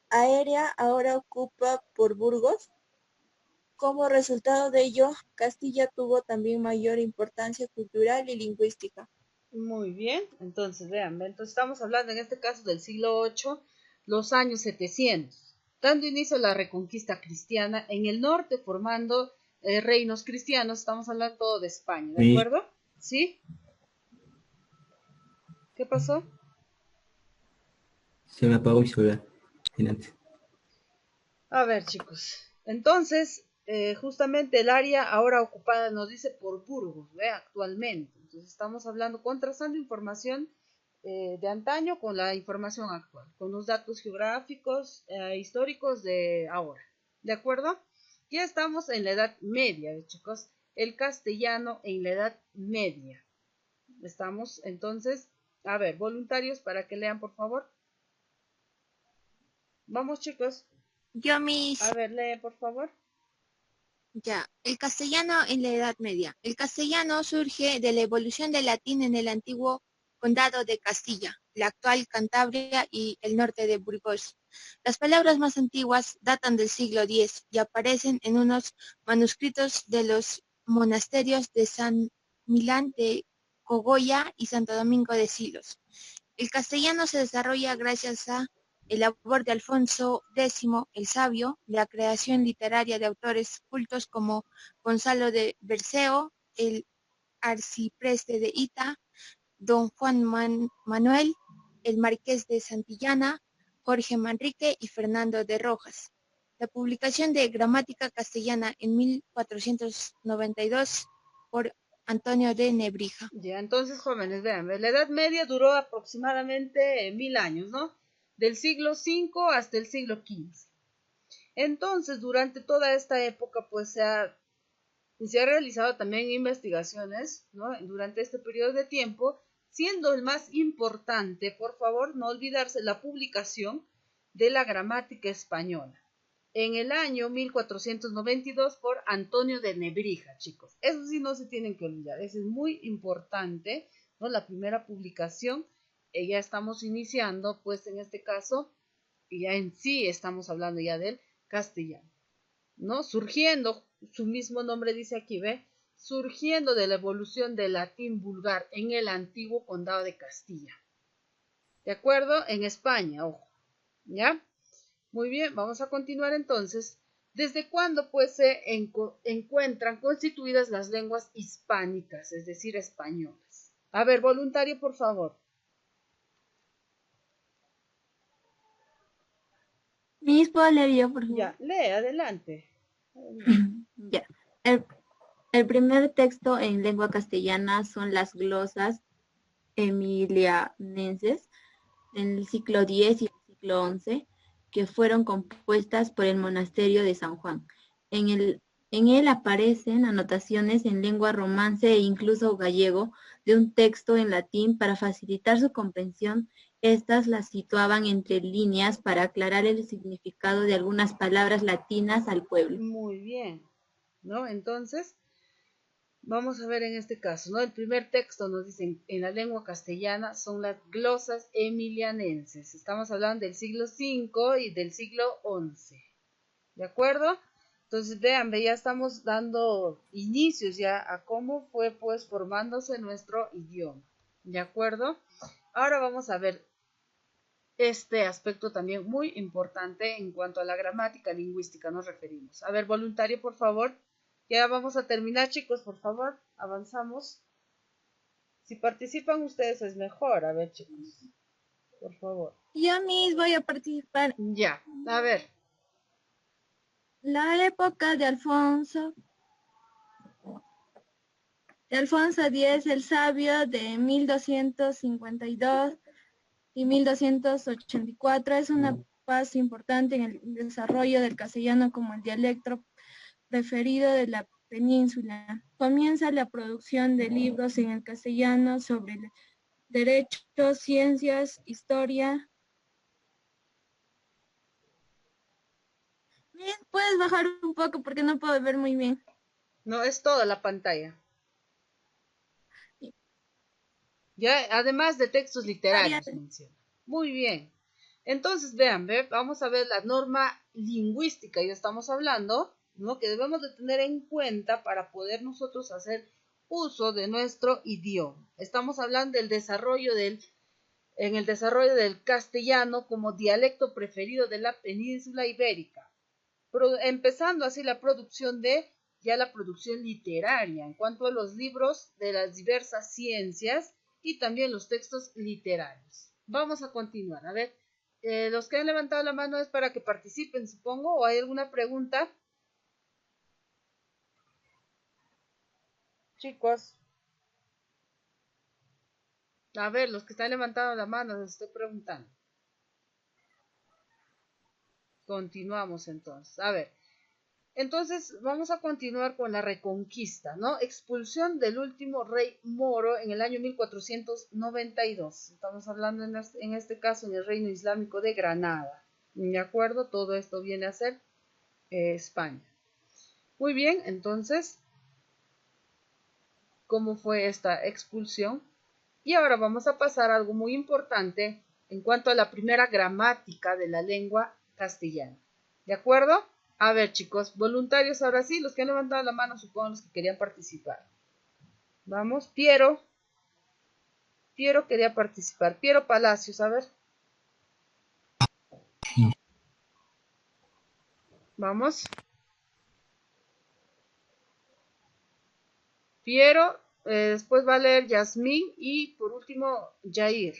área ahora ocupa por Burgos. Como resultado de ello, Castilla tuvo también mayor importancia cultural y lingüística. Muy bien, entonces vean, entonces estamos hablando en este caso del siglo VIII, los años 700, dando inicio a la reconquista cristiana en el norte, formando reinos cristianos. Estamos hablando todo de España, ¿de Miss, acuerdo? ¿Sí? ¿Qué pasó? se me apagó mi celular. Adelante. A ver, chicos, entonces, justamente el área ahora ocupada nos dice por Burgos, ¿ve? Actualmente. Entonces estamos hablando, contrastando información de antaño con la información actual, con los datos geográficos, históricos de ahora. ¿De acuerdo? Ya estamos en la Edad Media, chicos. El castellano en la Edad Media. Estamos entonces, a ver, voluntarios para que lean, por favor. Vamos, chicos. Yo mis A ver, lee, por favor. Ya, el castellano en la Edad Media. El castellano surge de la evolución del latín en el antiguo condado de Castilla, la actual Cantabria y el norte de Burgos. Las palabras más antiguas datan del siglo X y aparecen en unos manuscritos de los monasterios de San Milán de Cogolla y Santo Domingo de Silos. El castellano se desarrolla gracias a el labor de Alfonso X el Sabio, la creación literaria de autores cultos como Gonzalo de Berceo, el arcipreste de Ita, don Juan Manuel, el marqués de Santillana, Jorge Manrique y Fernando de Rojas. La publicación de Gramática Castellana en 1492 por Antonio de Nebrija. Ya, entonces, jóvenes, vean, la Edad Media duró aproximadamente 1000 años, ¿no? Del siglo V hasta el siglo XV. Entonces, durante toda esta época, pues se ha realizado también investigaciones, ¿no? Durante este periodo de tiempo, siendo el más importante, por favor, no olvidarse la publicación de la gramática española en el año 1492 por Antonio de Nebrija, chicos. Eso sí no se tienen que olvidar, eso es muy importante, ¿no? La primera publicación, ya estamos iniciando, pues en este caso, ya en sí estamos hablando ya del castellano, ¿no? Surgiendo, su mismo nombre dice aquí, ¿ve? Surgiendo de la evolución del latín vulgar en el antiguo condado de Castilla. ¿De acuerdo? En España, ojo, ¿ya? Muy bien, vamos a continuar entonces. ¿Desde cuándo pues se encuentran constituidas las lenguas hispánicas, es decir, españolas? A ver, voluntario, por favor. Miss, ¿puedo leer yo, por favor? Ya, lee, adelante. Ya. El, El primer texto en lengua castellana son las glosas emilianenses del siglo X y el siglo XI, que fueron compuestas por el monasterio de San Juan. En él aparecen anotaciones en lengua romance e incluso gallego de un texto en latín para facilitar su comprensión. Estas las situaban entre líneas para aclarar el significado de algunas palabras latinas al pueblo. Muy bien, ¿no? Entonces, vamos a ver en este caso, ¿no? El primer texto nos dicen en la lengua castellana son las glosas emilianenses. Estamos hablando del siglo V y del siglo XI. ¿De acuerdo? Entonces, vean, ya estamos dando inicios ya a cómo fue pues formándose nuestro idioma. ¿De acuerdo? Ahora vamos a ver este aspecto también muy importante en cuanto a la gramática lingüística nos referimos. A ver, voluntario, por favor. Ya vamos a terminar, chicos, por favor. Avanzamos. Si participan ustedes es mejor. A ver, chicos, por favor. Yo mismo voy a participar. Ya, a ver. La época de Alfonso X el Sabio de 1252 y 1284 es una fase importante en el desarrollo del castellano como el dialecto preferido de la península. Comienza la producción de libros en el castellano sobre derecho, ciencias, historia. Bien, puedes bajar un poco porque no puedo ver muy bien. No, es toda la pantalla. Ya, además de textos literarios, menciona. Muy bien. Entonces, vean, vamos a ver la norma lingüística, ya estamos hablando, ¿no? Que debemos de tener en cuenta para poder nosotros hacer uso de nuestro idioma. Estamos hablando del desarrollo en el desarrollo del castellano como dialecto preferido de la península ibérica, empezando así la producción la producción literaria, en cuanto a los libros de las diversas ciencias y también los textos literarios. Vamos a continuar, a ver. Los que han levantado la mano es para que participen, supongo, o hay alguna pregunta. Chicos. A ver, los que están levantando la mano, les estoy preguntando. Continuamos entonces. A ver. Entonces vamos a continuar con la reconquista, ¿no? Expulsión del último rey moro en el año 1492. Estamos hablando en este caso en el Reino Islámico de Granada. ¿De acuerdo? Todo esto viene a ser España. Muy bien, entonces, ¿cómo fue esta expulsión? Y ahora vamos a pasar a algo muy importante en cuanto a la primera gramática de la lengua castellana. ¿De acuerdo? A ver, chicos, voluntarios ahora sí, los que han levantado la mano, supongo los que querían participar. Vamos, Piero quería participar. Piero Palacios, a ver. Vamos. Piero, después va a leer Yasmín y por último Jair.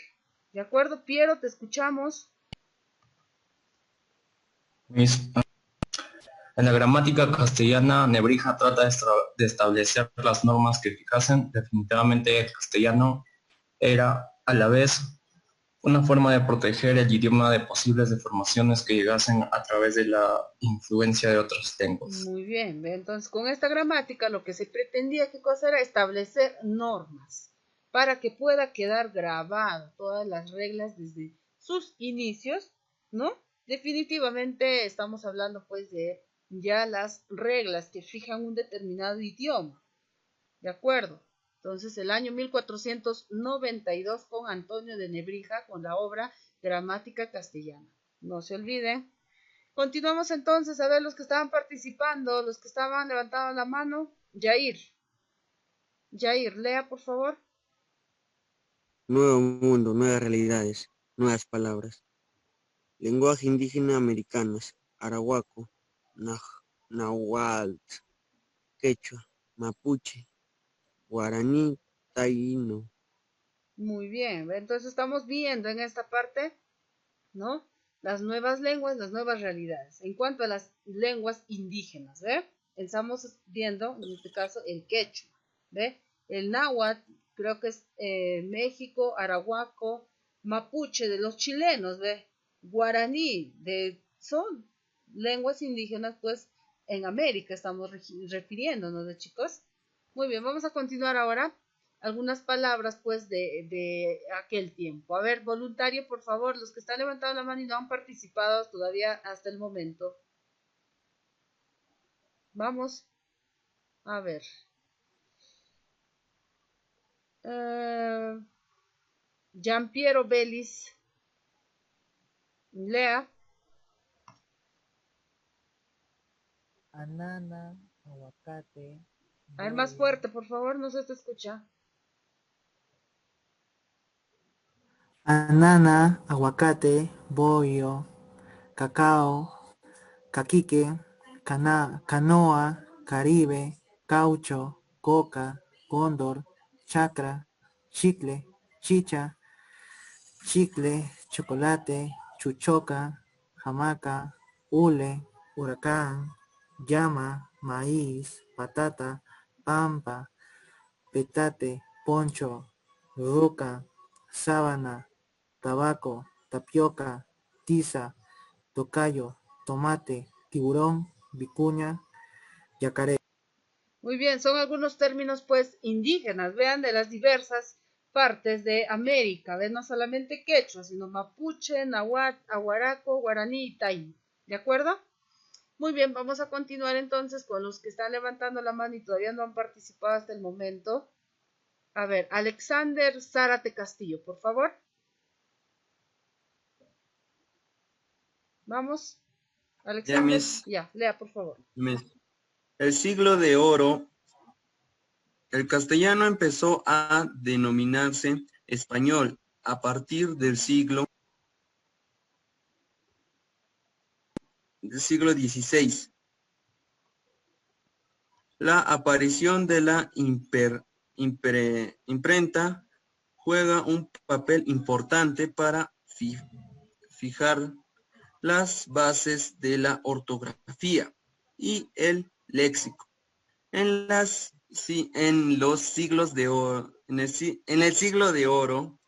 ¿De acuerdo, Piero? Te escuchamos. En la gramática castellana, Nebrija trata de establecer las normas que fijasen. Definitivamente el castellano era a la vez una forma de proteger el idioma de posibles deformaciones que llegasen a través de la influencia de otras lenguas. Muy bien, entonces con esta gramática lo que se pretendía, ¿qué cosa era? Establecer normas para que pueda quedar grabado todas las reglas desde sus inicios, ¿no? Definitivamente estamos hablando pues de ya las reglas que fijan un determinado idioma, ¿de acuerdo? Entonces el año 1492 con Antonio de Nebrija con la obra Gramática Castellana. No se olviden. Continuamos entonces a ver los que estaban participando, los que estaban levantando la mano. Jair, lea por favor. Nuevo mundo, nuevas realidades, nuevas palabras. Lenguaje indígena americanas, arahuaco, náhuatl, quechua, mapuche, guaraní, taíno. Muy bien, entonces estamos viendo en esta parte, ¿no? Las nuevas lenguas, las nuevas realidades. En cuanto a las lenguas indígenas, estamos viendo, en este caso, el quechua, ¿ve? El náhuatl, creo que es México, arahuaco, mapuche de los chilenos, ¿ve? Guaraní, son lenguas indígenas, pues, en América estamos refiriéndonos, ¿de chicos? Muy bien, vamos a continuar ahora algunas palabras, pues, de aquel tiempo. A ver, voluntario, por favor, los que están levantando la mano y no han participado todavía hasta el momento. Vamos a ver. Giampiero Bellis. Lea. Banana, aguacate, A ver, más bollo, fuerte, por favor, no se te escucha. banana, aguacate, bollo, cacao, caquique, canoa, caribe, caucho, coca, cóndor, chacra, chicle, chicha, chicle, chocolate, chuchoca, hamaca, hule, huracán, llama, maíz, patata, pampa, petate, poncho, ruca, sábana, tabaco, tapioca, tiza, tocayo, tomate, tiburón, vicuña, yacaré. Muy bien, son algunos términos, pues, indígenas, vean, de las diversas partes de América, ¿ven? No solamente quechua, sino mapuche, náhuatl, aguaraco, guaraní y taíno, ¿de acuerdo? Muy bien, vamos a continuar entonces con los que están levantando la mano y todavía no han participado hasta el momento. A ver, Alexander Zárate Castillo, por favor. Vamos, Ya, Alexander, ya, lea, por favor. El siglo de oro, el castellano empezó a denominarse español a partir del siglo XVI. La aparición de la imprenta juega un papel importante para fijar las bases de la ortografía y el léxico. En el siglo de oro,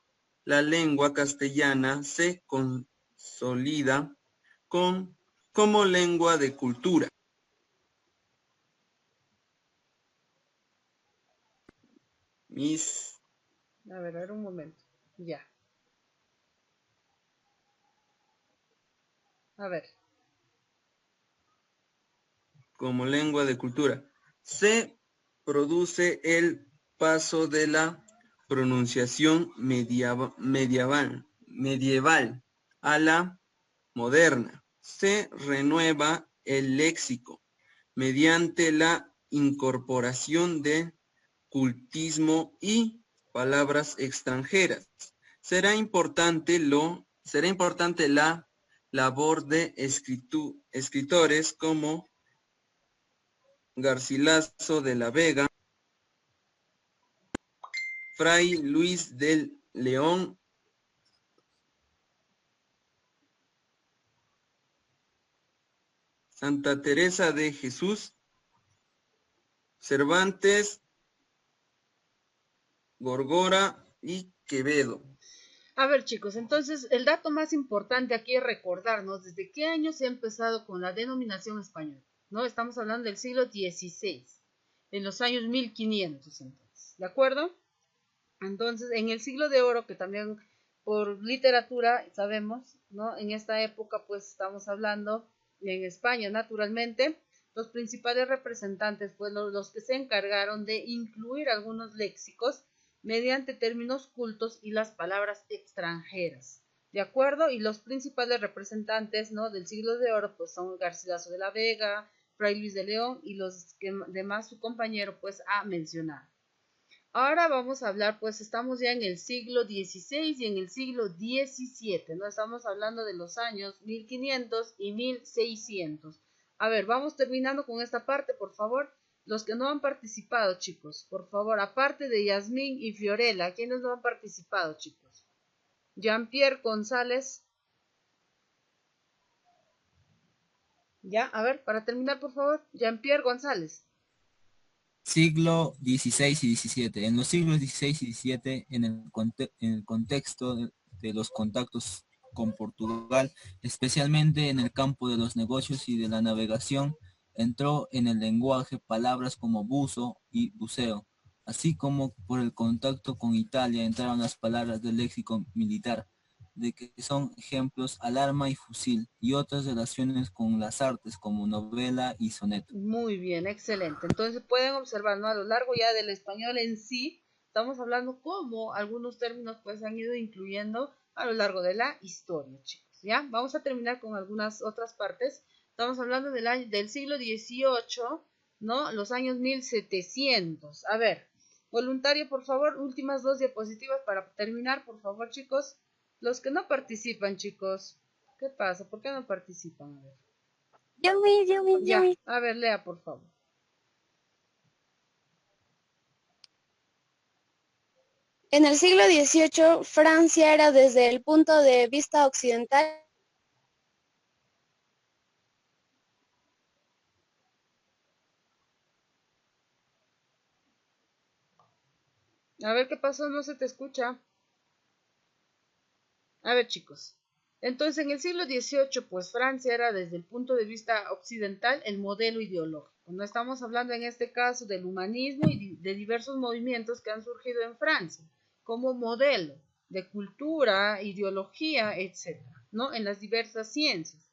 la lengua castellana se consolida como lengua de cultura. A ver, un momento. Ya. A ver. Como lengua de cultura. Se produce el paso de la pronunciación medieval a la moderna. Se renueva el léxico mediante la incorporación de cultismo y palabras extranjeras. Será importante la labor de escritores como Garcilaso de la Vega, Fray Luis del León, Santa Teresa de Jesús, Cervantes, Gorgora y Quevedo. A ver, chicos, entonces el dato más importante aquí es recordarnos desde qué año se ha empezado con la denominación española, ¿no? Estamos hablando del siglo XVI, en los años 1500, entonces, ¿de acuerdo? Entonces, en el siglo de oro, que también por literatura sabemos, ¿no? En esta época, pues estamos hablando en España, naturalmente, los principales representantes, pues los que se encargaron de incluir algunos léxicos mediante términos cultos y las palabras extranjeras, ¿de acuerdo? Y los principales representantes, ¿no? Del siglo de oro, pues son Garcilaso de la Vega, Fray Luis de León y los que demás su compañero, pues ha mencionado. Ahora vamos a hablar, pues estamos ya en el siglo XVI y en el siglo XVII, ¿no? Estamos hablando de los años 1500 y 1600. A ver, vamos terminando con esta parte, por favor. Los que no han participado, chicos, por favor, aparte de Yasmín y Fiorella, ¿quiénes no han participado, chicos? Jean-Pierre González. Ya, a ver, para terminar, por favor, Jean-Pierre González. Siglo XVI y XVII. En los siglos XVI y XVII, en el contexto de los contactos con Portugal, especialmente en el campo de los negocios y de la navegación, entró en el lenguaje palabras como buzo y buceo, así como por el contacto con Italia entraron las palabras del léxico militar, de que son ejemplos alarma y fusil, y otras relaciones con las artes como novela y soneto. Muy bien, excelente. Entonces pueden observar, ¿no? A lo largo ya del español en sí, estamos hablando cómo algunos términos pues se han ido incluyendo a lo largo de la historia, chicos. ¿Ya? Vamos a terminar con algunas otras partes. Estamos hablando del siglo XVIII, ¿no? Los años 1700. A ver, voluntario, por favor, últimas 2 diapositivas para terminar, por favor, chicos. Los que no participan, chicos. ¿Qué pasa? ¿Por qué no participan? A ver. Ya, a ver, lea, por favor. En el siglo XVIII, Francia era desde el punto de vista occidental A ver qué pasó, no se te escucha. A ver, chicos. Entonces, en el siglo XVIII, pues Francia era desde el punto de vista occidental el modelo ideológico. No estamos hablando en este caso del humanismo y de diversos movimientos que han surgido en Francia como modelo de cultura, ideología, etcétera, ¿no? En las diversas ciencias.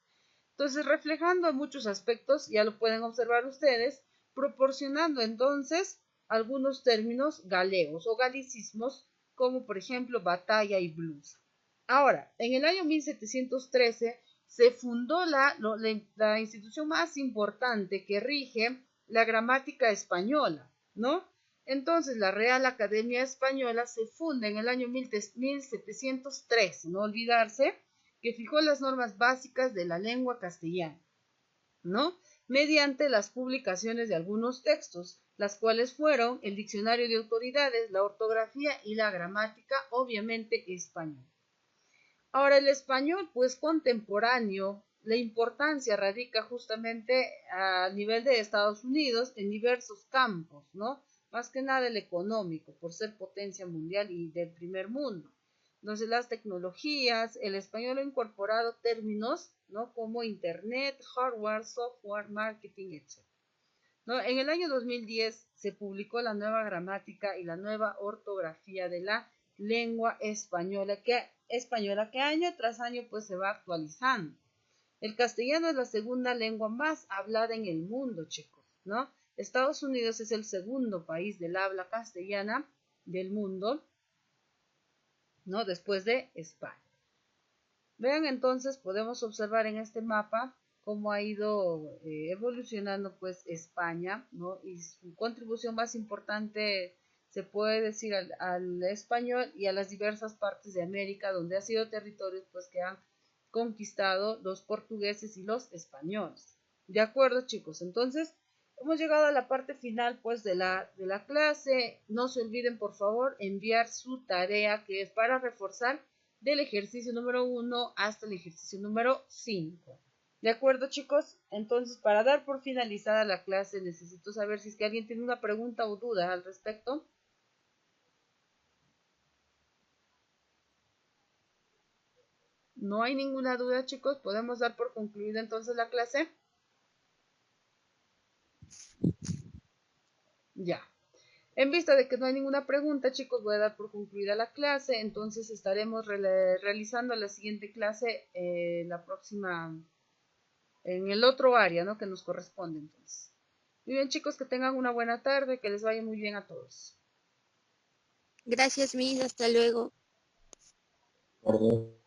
Entonces, reflejando muchos aspectos, ya lo pueden observar ustedes, proporcionando entonces algunos términos galegos o galicismos, como por ejemplo batalla y blusa. Ahora, en el año 1713 se fundó la institución más importante que rige la gramática española, ¿no? Entonces, la Real Academia Española se funda en el año 1713, no olvidarse, que fijó las normas básicas de la lengua castellana, ¿no? Mediante las publicaciones de algunos textos, las cuales fueron el Diccionario de Autoridades, la ortografía y la gramática, obviamente español. Ahora, el español, pues contemporáneo, la importancia radica justamente a nivel de Estados Unidos en diversos campos, ¿no? Más que nada el económico, por ser potencia mundial y del primer mundo. Entonces, las tecnologías, el español ha incorporado términos, ¿no? Como internet, hardware, software, marketing, etc. ¿No? En el año 2010 se publicó la nueva gramática y la nueva ortografía de la lengua española que año tras año pues se va actualizando. El castellano es la segunda lengua más hablada en el mundo, chicos, ¿no? Estados Unidos es el segundo país del habla castellana del mundo, ¿no? Después de España. Vean entonces, podemos observar en este mapa cómo ha ido evolucionando pues España, ¿no? Y su contribución más importante se puede decir al español y a las diversas partes de América donde ha sido territorios pues que han conquistado los portugueses y los españoles. De acuerdo, chicos, entonces hemos llegado a la parte final pues de la clase. No se olviden por favor enviar su tarea que es para reforzar del ejercicio número 1 hasta el ejercicio número 5. ¿De acuerdo, chicos? Entonces, para dar por finalizada la clase, necesito saber si es que alguien tiene una pregunta o duda al respecto. No hay ninguna duda, chicos. ¿Podemos dar por concluida entonces la clase? Ya. En vista de que no hay ninguna pregunta, chicos, voy a dar por concluida la clase. Entonces, estaremos realizando la siguiente clase la próxima en el otro área, ¿no? Que nos corresponde entonces. Muy bien, chicos, que tengan una buena tarde, que les vaya muy bien a todos. Gracias, Miss. Hasta luego. Perdón.